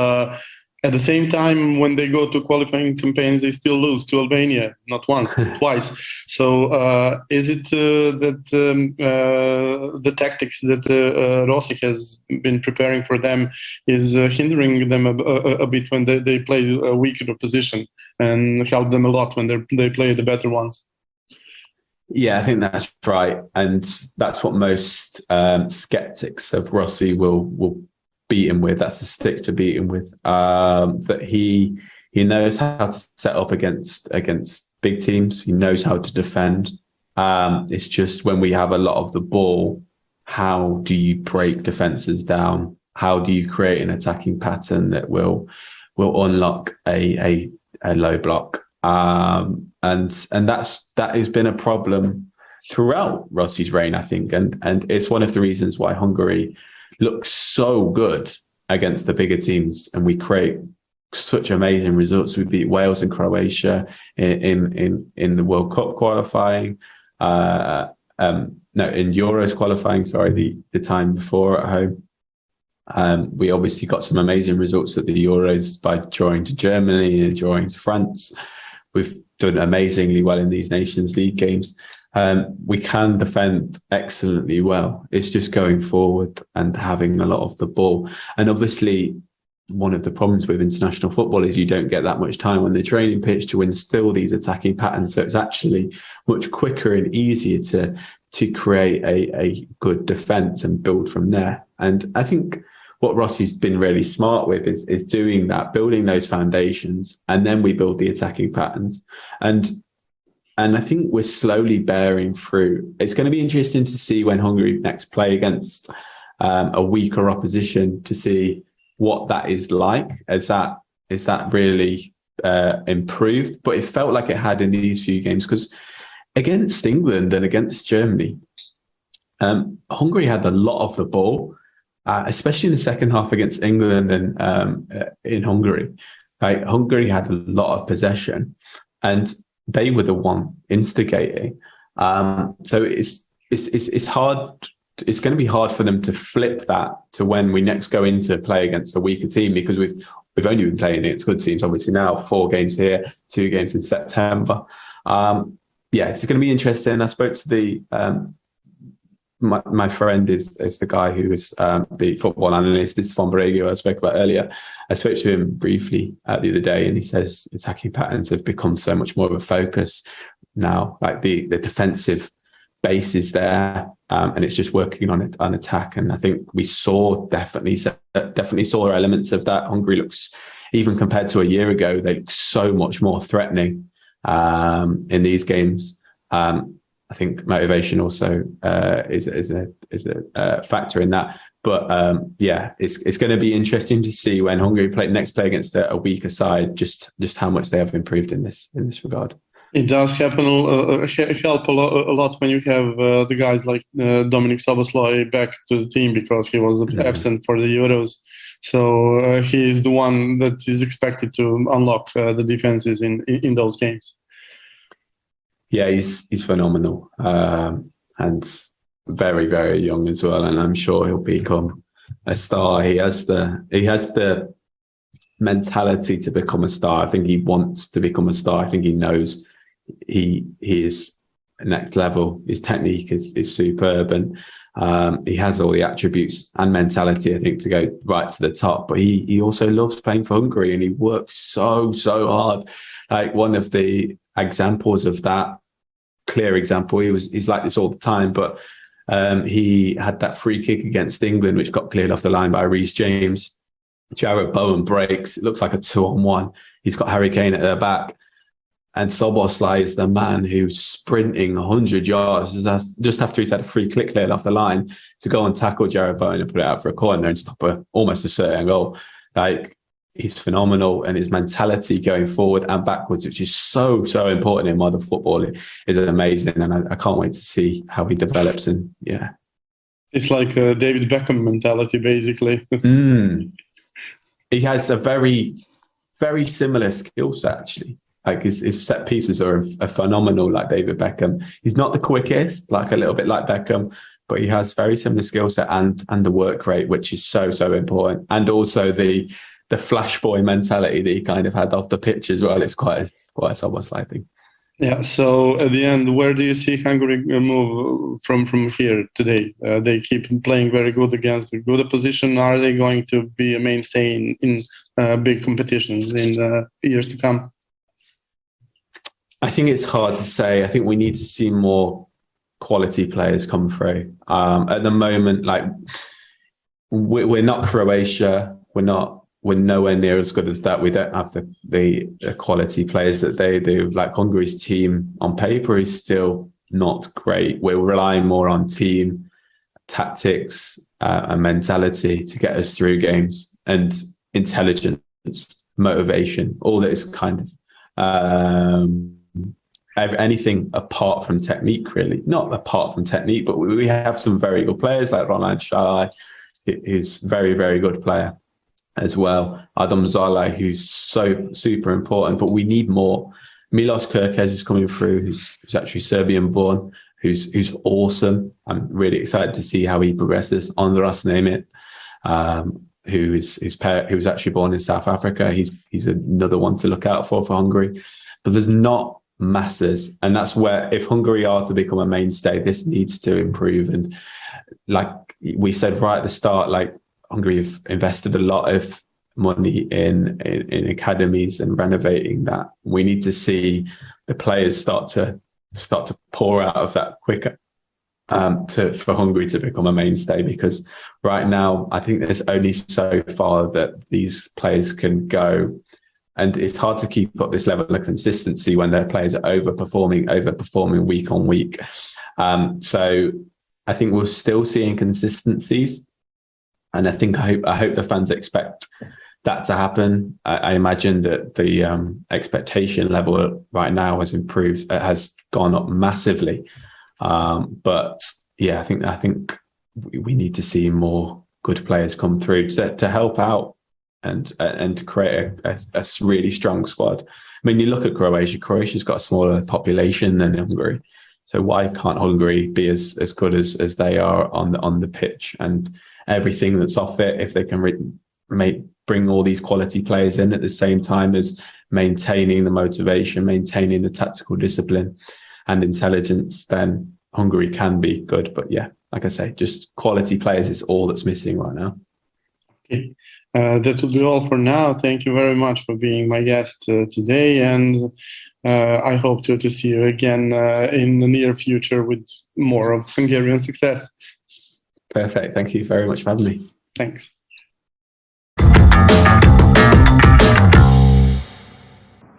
at the same time, when they go to qualifying campaigns, they still lose to Albania, not once, but twice. So is it that the tactics that Rosic has been preparing for them is hindering them a bit when they play a weaker opposition, and help them a lot when they play the better ones? Yeah, I think that's right. And that's what most skeptics of Rossi will beat him with. That's the stick to beat him with. That he knows how to set up against big teams. He knows how to defend. It's just when we have a lot of the ball, how do you break defenses down? How do you create an attacking pattern that will unlock a low block? And that has been a problem throughout Rossi's reign, I think, and it's one of the reasons why Hungary looks so good against the bigger teams, and we create such amazing results. We beat Wales and Croatia in the World Cup qualifying. In Euros qualifying. Sorry, the time before at home. We obviously got some amazing results at the Euros by drawing to Germany and drawing to France. We've done amazingly well in these Nations League games. We can defend excellently well. It's just going forward and having a lot of the ball. And obviously, one of the problems with international football is you don't get that much time on the training pitch to instill these attacking patterns. So it's actually much quicker and easier to create a good defence and build from there. And I think what Rossi's been really smart with is doing that, building those foundations, and then we build the attacking patterns. And I think we're slowly bearing fruit. It's going to be interesting to see when Hungary next play against a weaker opposition, to see what that is like. Is that really improved? But it felt like it had in these few games, because against England and against Germany, Hungary had a lot of the ball, especially in the second half against England and in Hungary. Right? Hungary had a lot of possession, and they were the one instigating. So it's hard. It's going to be hard for them to flip that to when we next go into play against a weaker team, because we've only been playing against good teams. Obviously now 4 games here, 2 games in September. It's going to be interesting. I spoke to the my friend is the guy who is the football analyst. It's Von Borrego I spoke about earlier. I spoke to him briefly the other day, and he says attacking patterns have become so much more of a focus now. Like the defensive base is there, and it's just working on attack. And I think we definitely saw elements of that. Hungary looks, even compared to a year ago, they look so much more threatening in these games. I think motivation also is a factor in that. But it's going to be interesting to see when Hungary play against a weaker side, just how much they have improved in this regard. It does help a lot when you have the guys like Dominik Szoboszlai back to the team, because he was absent for the Euros. So he is the one that is expected to unlock the defenses in those games. Yeah, he's phenomenal, and very, very young as well. And I'm sure he'll become a star. He has the mentality to become a star. I think he wants to become a star. I think he knows he is next level. His technique is superb, and he has all the attributes and mentality, I think, to go right to the top. But he also loves playing for Hungary, and he works so hard. Like, one of the examples of that clear example. He's like this all the time, but he had that free kick against England, which got cleared off the line by Reece James. Jarrett Bowen breaks. It looks like a 2-on-1. He's got Harry Kane at their back. And Szoboszlai is the man who's sprinting 100 yards just after he's had a free kick cleared off the line to go and tackle Jarrett Bowen and put it out for a corner and stop almost a certain goal. Like, he's phenomenal, and his mentality going forward and backwards, which is so important in modern football, is amazing. And I can't wait to see how he develops. And yeah, it's like a David Beckham mentality, basically. He has a very, very similar skill set, actually. Like his set pieces are phenomenal, like David Beckham. He's not the quickest, like a little bit like Beckham, but he has very similar skill set and the work rate, which is so important. And also the flash boy mentality that he kind of had off the pitch as well. It's quite a Szoboszlai thing. Yeah. So at the end, where do you see Hungary move from here today? They keep playing very good against a good opposition. Are they going to be a mainstay in big competitions in the years to come? I think it's hard to say. I think we need to see more quality players come through. At the moment, like we're not Croatia. We're nowhere near as good as that. We don't have the quality players that they do. Like Hungary's team on paper is still not great. We're relying more on team tactics and mentality to get us through games, and intelligence, motivation, all that is kind of anything apart from technique, really. Not apart from technique, but we have some very good players like Roland Šalai, who's very, very good player as well. Adam Zalai, who's so super important, but we need more. Milos Kerkez is coming through, who's actually Serbian born, who's awesome. I'm really excited to see how he progresses. Andras Nemeth, who was actually born in South Africa. He's another one to look out for Hungary. But there's not masses, and that's where, if Hungary are to become a mainstay, this needs to improve. And like we said right at the start, like Hungary have invested a lot of money in academies and renovating that. We need to see the players start to pour out of that quicker for Hungary to become a mainstay, because right now I think there's only so far that these players can go. And it's hard to keep up this level of consistency when their players are overperforming week on week. So I think we're still seeing consistencies. And I hope the fans expect that to happen. I imagine that the expectation level right now has improved. It has gone up massively. But yeah, I think we need to see more good players come through to help out and create a really strong squad. I mean, you look at Croatia. Croatia's got a smaller population than Hungary, so why can't Hungary be as good as they are on the pitch and everything that's off it? If they can bring all these quality players in at the same time as maintaining the motivation, maintaining the tactical discipline and intelligence, then Hungary can be good. But yeah, like I say, just quality players is all that's missing right now. Okay. That will be all for now. Thank you very much for being my guest today, and I hope to see you again in the near future with more of Hungarian success. Perfect. Thank you very much for having me. Thanks.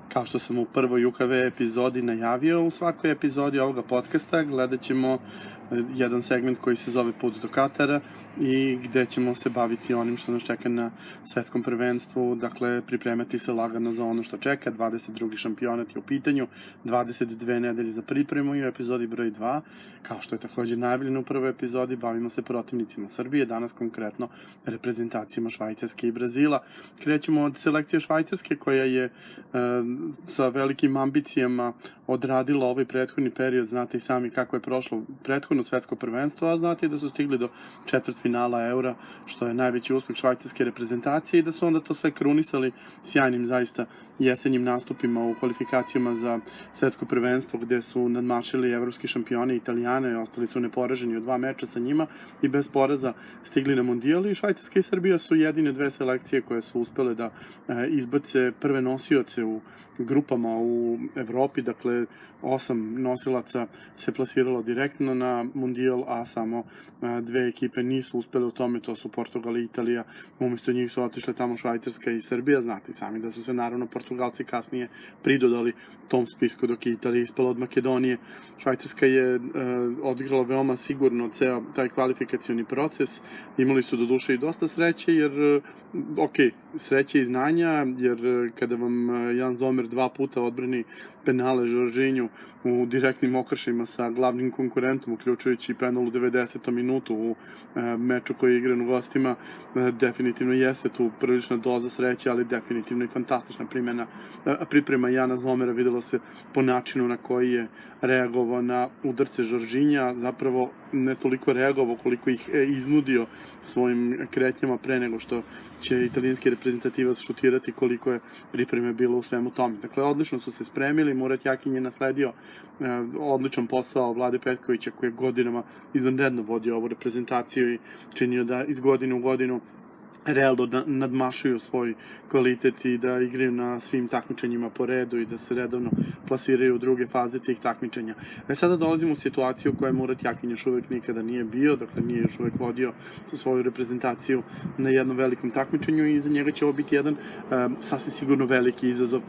Kao što sam u prvoj UKV epizodi najavio, u svakoj epizodi ovoga podcasta gledat ćemo jedan segment koji se zove Put do Katara i gde ćemo se baviti onim što nas čeka na svetskom prvenstvu, dakle pripremati se lagano za ono što čeka. 22. šampionat je u pitanju, 22 nedelje za pripremu i u epizodi broj 2, kao što je također najavljeno u prvoj epizodi, bavimo se protivnicima Srbije, danas konkretno reprezentacijama Švajcarske i Brazila. Krećemo od selekcije Švajcarske koja je sa velikim ambicijama odradila ovaj prethodni period. Znate i sami kako je prošlo prethodno svetsko prvenstvo, a znate i da su stigli do četvrtfinala Eura, što je najveći uspeh švajcarske reprezentacije, i da su onda to sve krunisali sjajnim zaista jesenjim nastupima u kvalifikacijama za svetsko prvenstvo, gde su nadmašili evropski šampioni Italijane, ostali su neporaženi u 2 meča sa njima i bez poraza stigli na mondijal. I Švajcarska i Srbija su jedine 2 selekcije koje su uspele da izbace prve nosioce u grupama u Evropi, dakle 8 nosilaca se plasiralo direktno na mondijal, a samo 2 ekipe nisu uspele u tome, to su Portugal i Italija, umesto njih su otišle tamo Švajcarska i Srbija. Znate sami da su se naravno Portugalci kasnije pridodali tom spisku, dok je Italija ispala od Makedonije. Švajcarska je odigrala veoma sigurno ceo taj kvalifikacioni proces, imali su do duše i dosta sreće, jer sreće i znanja, jer kada vam Jan Zomer 2 puta odbrani penale Žoržinju u direktnim okršajima sa glavnim konkurentom, uključujući penal u 90. minutu u meču koji je igran u gostima, definitivno jeste tu prilična doza sreće, ali definitivno i fantastična priprema Jana Zomera. Videlo se po načinu na koji je reagovao na udarce Žoržinja, zapravo ne toliko reagovao koliko ih iznudio svojim kretnjama pre nego što će italijanski reprezentativac šutirati, koliko je pripreme bilo u svemu tome. Dakle, odlično su se spremili, Murat Jakin je nasledio odličan posao Vlade Petkovića, koji je godinama izvanredno vodio ovu reprezentaciju i činio da iz godine u godinu realno nadmašuju svoj kvalitet i da igraju na svim takmičenjima po redu i da se redovno plasiraju u druge faze tih takmičenja. Sada dolazimo u situaciju koja Murat Jakin još uvek nikada nije bio, dakle nije još uvek vodio svoju reprezentaciju na jednom velikom takmičenju i za njega će ovo biti jedan sasvim sigurno veliki izazov.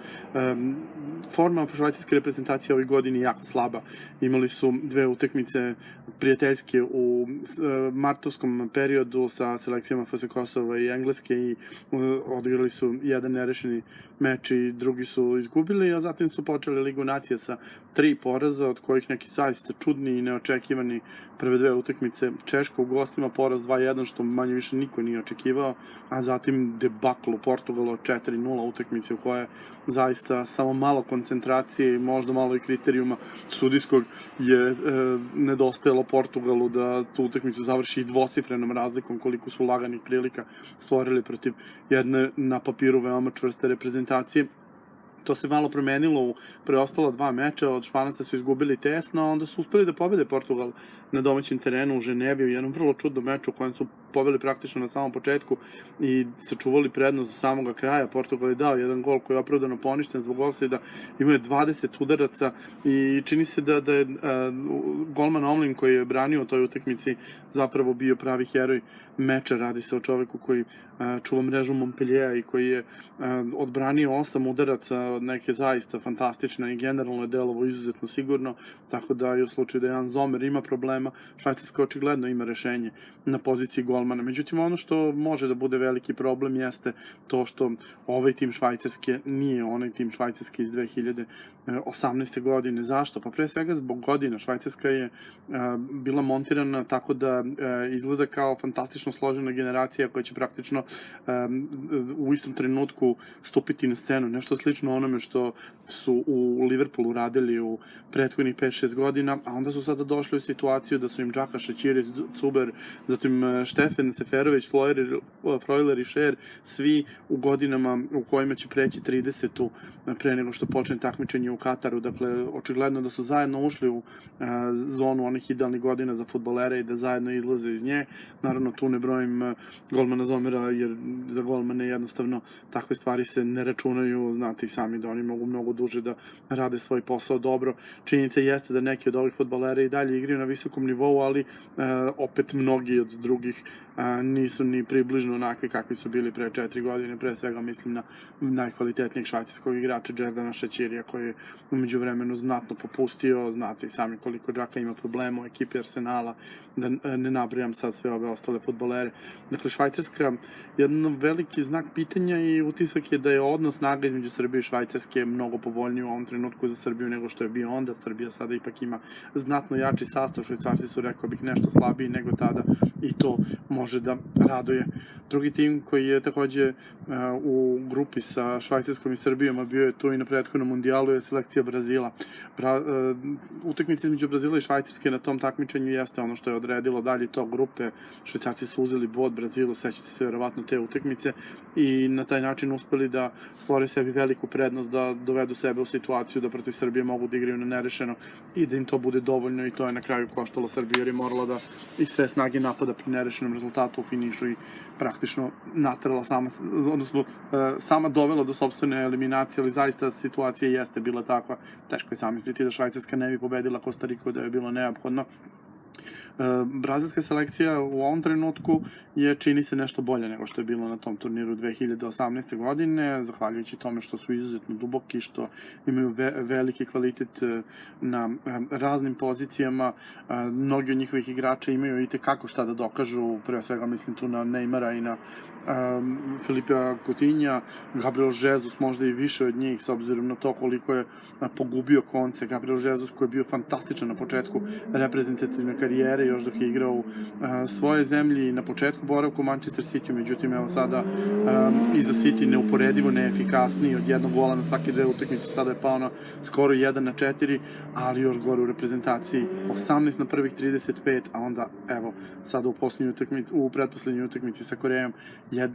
Forma švajcarske reprezentacije ove godine je jako slaba. Imali su 2 utakmice prijateljske u martovskom periodu sa selekcijama FS Kosova i Engleske i odigrali su jedan nerešeni meč i drugi su izgubili, a zatim su počeli Ligu nacija sa 3 poraza, od kojih neki zaista čudni i neočekivani. Prve 2 utakmice Češka u gostima, poraz 2-1, što manje više niko nije očekivao, a zatim debakl u Portugalu 4-0 utakmice u kojoj zaista samo malo koncentracije i možda malo i kriterijuma sudijskog je nedostajalo Portugalu da tu utakmicu završi i dvocifrenom razlikom, koliko su laganih prilika stvorili protiv jedne na papiru veoma čvrste reprezentacije. To se malo promenilo u preostala 2 meča, od Španaca su izgubili tesno, a onda su uspeli da pobede Portugal na domaćem terenu u Ženevi u jednom vrlo čudnom meču u kojem su pobeli praktično na samom početku i sačuvali prednost do samoga kraja. Portugal je dao jedan gol koji je opravdano poništen zbog ofsajda, imao je 20 udaraca i čini se da je golman Omlin koji je branio u toj utakmici zapravo bio pravi heroj meča. Radi se o čoveku koji čuva mrežu Montpelliera i koji je odbranio 8 udaraca od neke zaista fantastične i generalno je delovo izuzetno sigurno, tako da i u slučaju da Jan Zomer ima problema, Švajcarska očigledno ima rešenje na poziciji golmana. Međutim, ono što može da bude veliki problem jeste to što ovaj tim Švajcarske nije onaj tim Švajcarske iz 2018. godine. Zašto? Pa pre svega zbog godina. Švajcarska je bila montirana tako da izgleda kao fantastično složena generacija koja će praktično u istom trenutku stupiti na scenu. Nešto slično onome što su u Liverpoolu radili u prethodnih 5-6 godina, a onda su sada došli u situaciju da su im Džaka, Šećiri, Cuber, zatim Štefen, Seferović, Frojler i Šer, svi u godinama u kojima će preći 30-u pre nego što počne takmičenje u Kataru. Dakle, očigledno da su zajedno ušli u zonu onih idealnih godina za fudbalere i da zajedno izlaze iz nje. Naravno, tu ne brojim golmana Zomera, jer za golmane jednostavno takve stvari se ne računaju, znate i sami da oni mogu mnogo duže da rade svoj posao dobro. Činjenica jeste da neki od ovih fudbalera i dalje igraju na visokom nivou, ali opet mnogi od drugih nisu ni približno onakvi kakvi su bili pre 4 godine. Pre svega mislim na najkvalitetnijeg švajcarskog igrača Džerdana Šećirija, koji je umeđu vremenu znatno popustio. Znate i sami koliko Džaka ima problema u ekipi Arsenala, da ne nabrajam sad sve ove ostale fudbalere. Dakle, Švajcarska jedan veliki znak pitanja i utisak je da je odnos snaga između Srbije i Švajcarske mnogo povoljniji u ovom trenutku za Srbiju nego što je bio onda. Srbija sada ipak ima znatno jači sastav, Švajcarci su, rekao bih, nešto slabiji nego tada i to može može da raduje. Drugi tim koji je takođe u grupi sa Švajcarskom i Srbijom, a bio je tu i na prethodnom mundijalu, je selekcija Brazila. Utakmica između Brazila i Švajcarske na tom takmičenju jeste ono što je odredilo dalje to grupe. Švajcarci su uzeli bod Brazilu, sećate se verovatno te utakmice, i na taj način uspeli da stvore sebi veliku prednost, da dovedu sebe u situaciju da protiv Srbije mogu da igraju na nerešeno i da im to bude dovoljno, i to je na kraju koštalo Srbiju jer je morala da iz sve snage napada pri nerešenom rezultatu u finišu i praktično natrala sama dovela do sopstvene eliminacije, ali zaista situacija jeste bila takva. Teško je zamisliti da Švajcarska ne bi pobedila Kostariku, da je bilo neophodno. Brazilska selekcija u ovom trenutku je, čini se, nešto bolje nego što je bilo na tom turniru 2018. godine, zahvaljujući tome što su izuzetno duboki, što imaju veliki kvalitet na raznim pozicijama. Mnogi od njihovih igrača imaju i tekako šta da dokažu, pre svega mislim tu na Neymara i na Filipa Coutinha. Gabriel Jesus možda i više od njih, s obzirom na to koliko je pogubio konce. Gabriel Jesus koji je bio fantastičan na početku reprezentativne karijere, još dok je igrao u svoje zemlji i na početku boravka u Manchester City, međutim evo sada iza City neuporedivo neefikasniji, od jednog gola na svake dve utakmice, sada je pao na skoro 1-4, ali još gore u reprezentaciji, 18 na prvih 35, a onda evo sada u pretposlednjoj utakmici sa Korejom je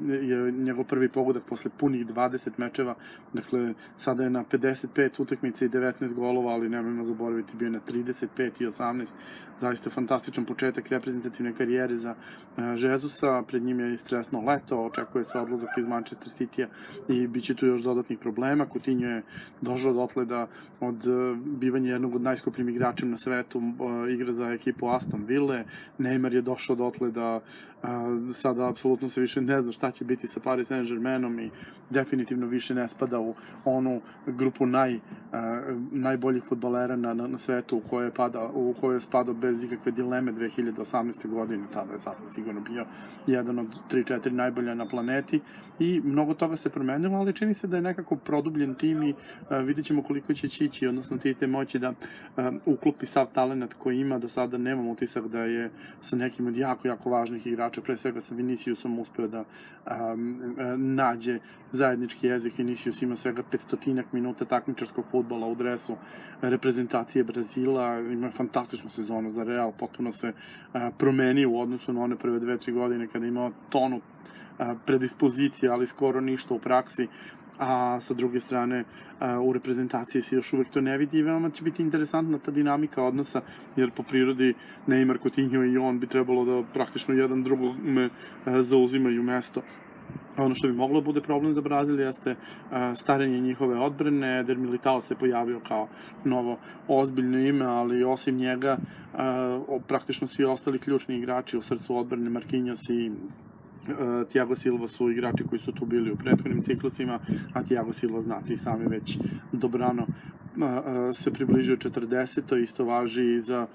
njegov prvi pogodak posle punih 20 mečeva, dakle sada je na 55 utakmica i 19 golova, ali nemojmo zaboraviti, bio je na 35 i 18, zaista fantastičan početak reprezentativne karijere za Jezusa. Pred njim je i stresno leto, očekuje se odlazak iz Manchester City-a i bit će tu još dodatnih problema. Coutinho je došao dotle da od bivanja jednog od najskupljim igračem na svetu igra za ekipu Aston Ville. Neymar je došao dotle da sada apsolutno se više ne zna šta će biti sa Paris Saint-Germainom i definitivno više ne spada u onu grupu najboljih fudbalera na svetu u kojoj je spadao bez ikakve dileme 2018. godine. Tada je sasvim sigurno bio jedan od 3-4 najbolja na planeti i mnogo toga se promenilo, ali čini se da je nekako produbljen tim i vidjet ćemo koliko će ići, odnosno Tite moći da uklopi sav talent koji ima. Do sada nemam utisak da je sa nekim od jako, jako važnih igrača, pre svega sa Viniciusom, uspeo da nađe zajednički jezik. Vinicius ima svega 500 minuta takmičarskog fudbala u dresu reprezentacije Brazila, ima fantastičnu sezonu za Real, potpuno se promenio u odnosu na one prve 2-3 godine kada je imao tonu predispozicije, ali skoro ništa u praksi, a sa druge strane u reprezentaciji se još uvek to ne vidi i veoma će biti interesantna ta dinamika odnosa, jer po prirodi Neymar, Coutinho i on bi trebalo da praktično jedan drugome zauzimaju mesto. Ono što bi moglo bude problem za Brazil jeste starenje njihove odbrane. Eder Militao se pojavio kao novo ozbiljno ime, ali osim njega praktično svi ostali ključni igrači u srcu odbrane, Marquinhos i Thiago Silva su igrači koji su tu bili u prethodnim ciklusima, a Thiago Silva, znate i sami, već dobrano se približio 40. Isto važi i za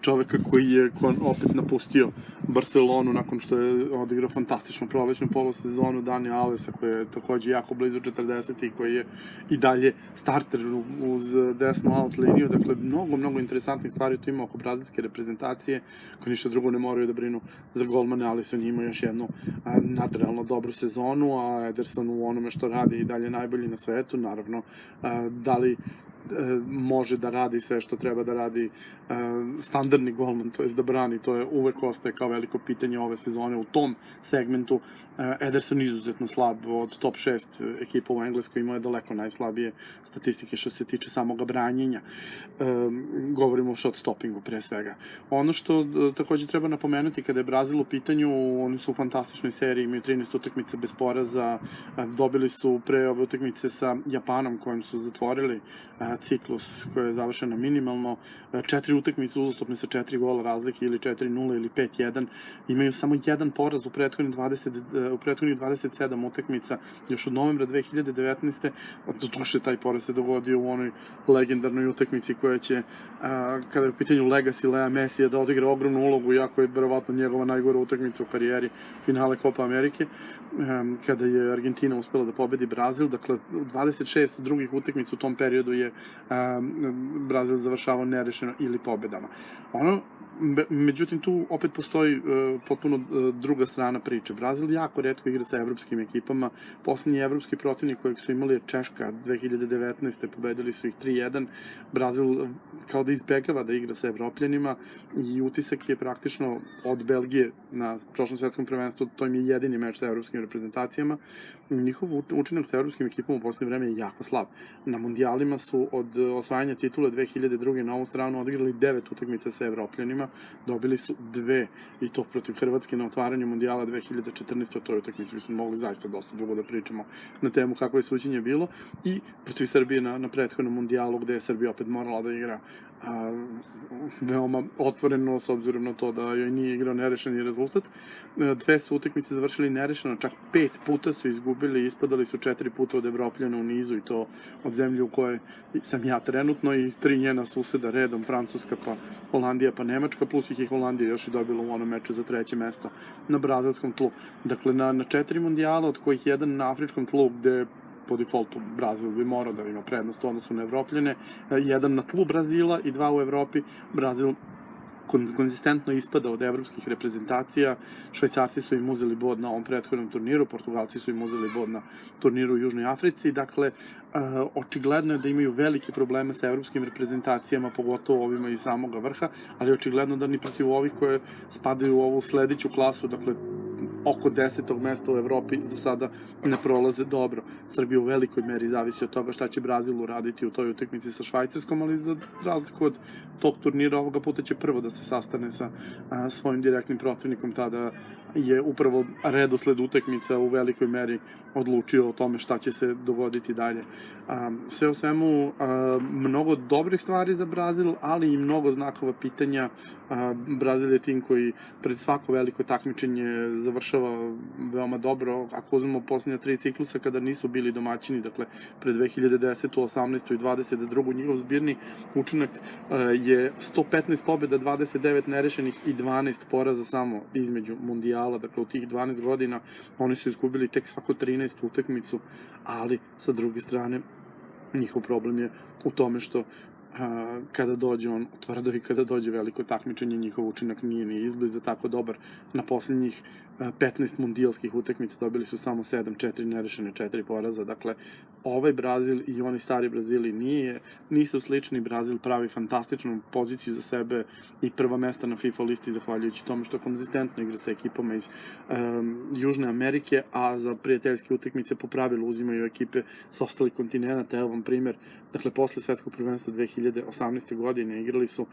čoveka koji je opet napustio Barcelonu nakon što je odigrao fantastičnu prolećnu polusezonu, Dani Alvesa, koji je takođe jako blizu 40. i koji je i dalje starter uz desnu out liniju. Dakle, mnogo interesantnih stvari tu ima oko brazilske reprezentacije, koji ništa drugo ne moraju da brinu za golmane. Alisson ima još jednu nadrealno dobru sezonu, a Ederson u onome što radi i dalje najbolji na svetu. Naravno, da li može da radi sve što treba da radi standardni golman, to jest da brani, to je uvek ostaje kao veliko pitanje ove sezone u tom segmentu. Ederson izuzetno slab, od top 6 ekipa u Engleskoj imao je daleko najslabije statistike što se tiče samoga branjenja. Govorimo o shot stoppingu pre svega. Ono što takođe treba napomenuti kada je Brazil u pitanju, oni su u fantastičnoj seriji, imaju 13 utakmica bez poraza, dobili su pre ove utakmice sa Japanom kojim su zatvorili ciklus koji je završeno minimalno, 4 utakmice uzastopne sa 4 gola razlike, ili 4-0 ili 5-1, imaju samo jedan poraz u prethodnih 27 utakmica još od novembra 2019. Doduše taj poraz se dogodio u onoj legendarnoj utakmici koja će, kada je u pitanju legacy Lea Messija, da odigra ogromnu ulogu, iako je verovatno njegova najgora utakmica u karijeri, finale Copa Amerike, kada je Argentina uspela da pobedi Brazil. Dakle, 26 drugih utakmica u tom periodu je Brazil završavao nerešeno ili pobedama. Ono Međutim, tu opet postoji potpuno druga strana priče. Brazil jako retko igra sa evropskim ekipama. Poslednji evropski protivnik kojeg su imali je Češka 2019. Pobedili su ih 3-1. Brazil kao da izbegava da igra sa evropljanima i utisak je praktično od Belgije na prošlom svetskom prvenstvu, to im je jedini meč sa evropskim reprezentacijama. Njihov učinak sa evropskim ekipama u poslednje vreme je jako slab. Na mundijalima su od osvajanja titule 2002. na ovu stranu odigrali 9 utakmica sa evropljanima, dobili su 2 i to protiv Hrvatske na otvaranju mundijala 2014. o toj utakmici. Mi smo mogli zaista dosta dugo da pričamo na temu kako je suđenje bilo, i protiv Srbije na prethodnom mundijalu gde je Srbija opet morala da igra veoma otvoreno s obzirom na to da joj nije igrao nerešeni rezultat. 2 su utakmice završili nerešeno, čak 5 puta su izgubili, ispadali su 4 puta od Evropljana u nizu, i to od zemlje u kojoj sam ja trenutno, i 3 njena suseda redom, Francuska, pa Holandija, pa Nemačka, plus ih je Holandija još i dobila u onom meču za 3. mesto na brazilskom tlu. Dakle, na 4 mundijala, od kojih jedan na afričkom tlu, gde po defaultu Brazil bi morao da ima prednost u odnosu na Evropljane, jedan na tlu Brazila i 2 u Evropi. Brazil konzistentno ispada od evropskih reprezentacija. Švajcarci su im uzeli bod na ovom prethodnom turniru, Portugalci su im uzeli bod na turniru u Južnoj Africi. Dakle, očigledno je da imaju velike probleme sa evropskim reprezentacijama, pogotovo ovima iz samoga vrha, ali očigledno da ni protiv ovih koje spadaju u ovu sledeću klasu, dakle oko 10. mesta u Evropi, za sada ne prolaze dobro. Srbija u velikoj meri zavisi od toga šta će Brazil uraditi u toj utakmici sa Švajcarskom, ali za razliku od tog turnira ovoga puta će prvo da se sastane sa svojim direktnim protivnikom, tada je upravo redosled utakmica u velikoj meri odlučio o tome šta će se dogoditi dalje. Sve u svemu, mnogo dobrih stvari za Brazil, ali i mnogo znakova pitanja. Brazil je tim koji pred svako veliko takmičenje završava veoma dobro. Ako uzmemo poslednja 3 ciklusa kada nisu bili domaćini, dakle pred 2010. 18. i 22. njihov zbirni učinak je 115 pobjeda, 29 nerešenih i 12 poraza samo između mundijala. Dakle, u tih 12 godina oni su izgubili tek svako 13 utakmicu, ali sa druge strane njihov problem je u tome što kada dođe on tvrdo i kada dođe veliko takmičenje, njihov učinak nije ni izbliza tako dobar. Na poslednjih 15 mundijalskih utakmica dobili su samo 7-4 nerešene, 4 poraza. Dakle, ovaj Brazil i oni stari Brazili nisu slični. Brazil pravi fantastičnu poziciju za sebe i prva mesta na FIFA listi zahvaljujući tome što konzistentno igra sa ekipama iz Južne Amerike, a za prijateljske utakmice po pravilu uzimaju ekipe sa ostalih kontinenta. Evo vam primer, dakle, posle svetskog prvenstva 2018. godine igrali su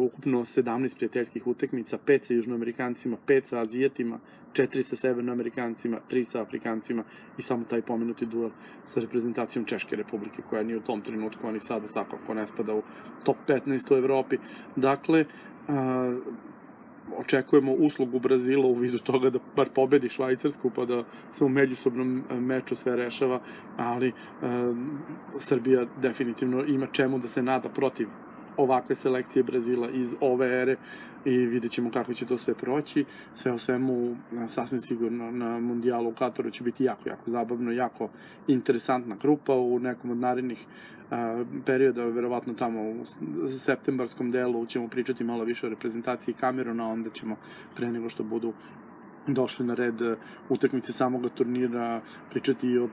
ukupno 17 prijateljskih utakmica, 5 sa Južnoamerikancima, 5 sa Azijatima, 4 sa Severnoamerikancima, 3 sa Afrikancima i samo taj pomenuti duel sa reprezentacijom Češke Republike, koja nije u tom trenutku, ali sada svakako ne spada u top 15 u Evropi. Dakle, očekujemo uslugu Brazila u vidu toga da bar pobedi Švajcarsku, pa da se u međusobnom meču sve rešava, ali Srbija definitivno ima čemu da se nada protiv ovakve selekcije Brazila iz ove ere i vidjet ćemo kako će to sve proći. Sve u svemu, sasvim sigurno na mundijalu u Kataru će biti jako, jako zabavno, jako interesantna grupa. U nekom od narednih perioda, verovatno tamo u septembarskom delu, ćemo pričati malo više o reprezentaciji Kameruna, onda ćemo pre nego što budu došli na red utakmice samoga turnira pričati i o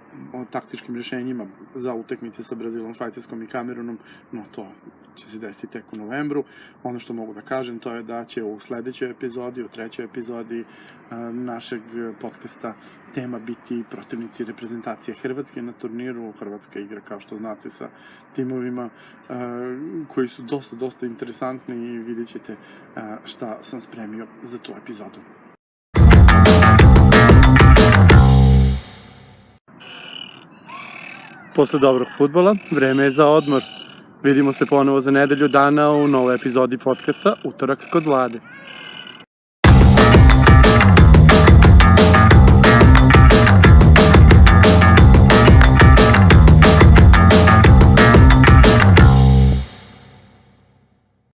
taktičkim rešenjima za utakmice sa Brazilom, Švajcarskom i Kamerunom, no to će se desiti tek u novembru. Ono što mogu da kažem to je da će u sledećoj epizodi, u 3. epizodi našeg podcasta tema biti protivnici reprezentacije Hrvatske na turniru. Hrvatska igra, kao što znate, sa timovima koji su dosta interesantni i vidjet ćete šta sam spremio za tu epizodu. Posle dobrog fudbala, vreme je za odmor. Vidimo se ponovo za nedelju dana u novoj epizodi podcasta Utorak kod Vlade.